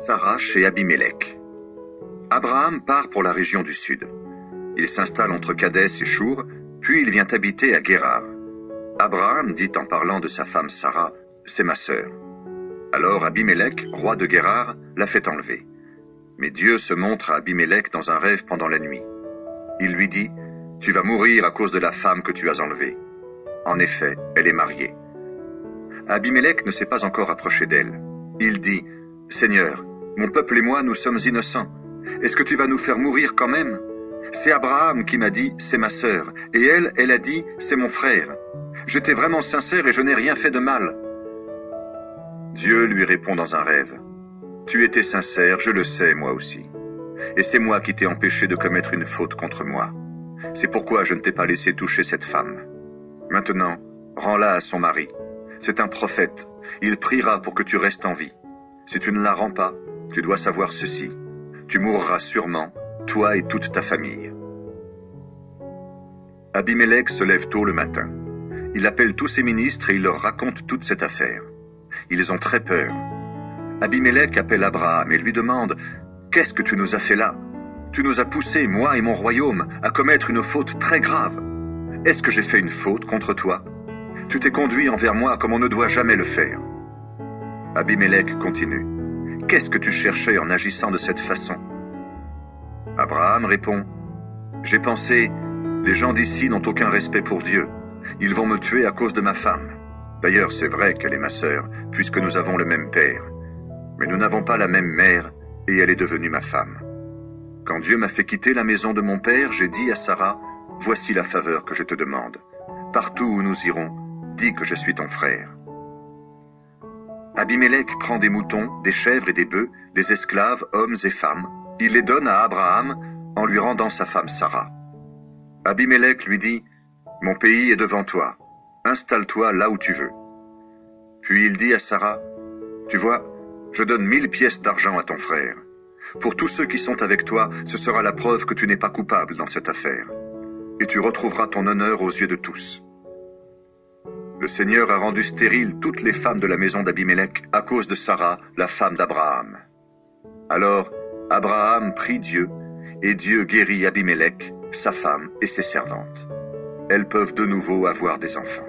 Sarah chez Abimélec. Abraham part pour la région du sud. Il s'installe entre Kadès et Chour, puis il vient habiter à Guérar. Abraham dit en parlant de sa femme Sarah, « C'est ma sœur ». Alors Abimélec, roi de Guérar, l'a fait enlever. Mais Dieu se montre à Abimélec dans un rêve pendant la nuit. Il lui dit, « Tu vas mourir à cause de la femme que tu as enlevée. » En effet, elle est mariée. Abimélec ne s'est pas encore approché d'elle. Il dit, « Seigneur, mon peuple et moi, nous sommes innocents. Est-ce que tu vas nous faire mourir quand même? C'est Abraham qui m'a dit, c'est ma sœur, et elle a dit, c'est mon frère. J'étais vraiment sincère et je n'ai rien fait de mal. » Dieu lui répond dans un rêve, « Tu étais sincère, je le sais, moi aussi. Et c'est moi qui t'ai empêché de commettre une faute contre moi. C'est pourquoi je ne t'ai pas laissé toucher cette femme. Maintenant, rends-la à son mari. C'est un prophète. Il priera pour que tu restes en vie. Si tu ne la rends pas, tu dois savoir ceci. Tu mourras sûrement, toi et toute ta famille. » Abimélec se lève tôt le matin. Il appelle tous ses ministres et il leur raconte toute cette affaire. Ils ont très peur. Abimélec appelle Abraham et lui demande, « Qu'est-ce que tu nous as fait là? Tu nous as poussés, moi et mon royaume, à commettre une faute très grave. Est-ce que j'ai fait une faute contre toi? Tu t'es conduit envers moi comme on ne doit jamais le faire. » Abimélec continue, « Qu'est-ce que tu cherchais en agissant de cette façon? » Abraham répond, « J'ai pensé, les gens d'ici n'ont aucun respect pour Dieu. Ils vont me tuer à cause de ma femme. D'ailleurs, c'est vrai qu'elle est ma sœur, puisque nous avons le même père. Mais nous n'avons pas la même mère, et elle est devenue ma femme. Quand Dieu m'a fait quitter la maison de mon père, j'ai dit à Sarah, « Voici la faveur que je te demande. Partout où nous irons, dis que je suis ton frère. » Abimélec prend des moutons, des chèvres et des bœufs, des esclaves, hommes et femmes. Il les donne à Abraham en lui rendant sa femme Sarah. Abimélec lui dit, « Mon pays est devant toi. Installe-toi là où tu veux. » Puis il dit à Sarah, « Tu vois, je donne 1000 pièces d'argent à ton frère. Pour tous ceux qui sont avec toi, ce sera la preuve que tu n'es pas coupable dans cette affaire. Et tu retrouveras ton honneur aux yeux de tous. » Le Seigneur a rendu stériles toutes les femmes de la maison d'Abimélec à cause de Sarah, la femme d'Abraham. Alors Abraham prie Dieu, et Dieu guérit Abimélec, sa femme et ses servantes. Elles peuvent de nouveau avoir des enfants.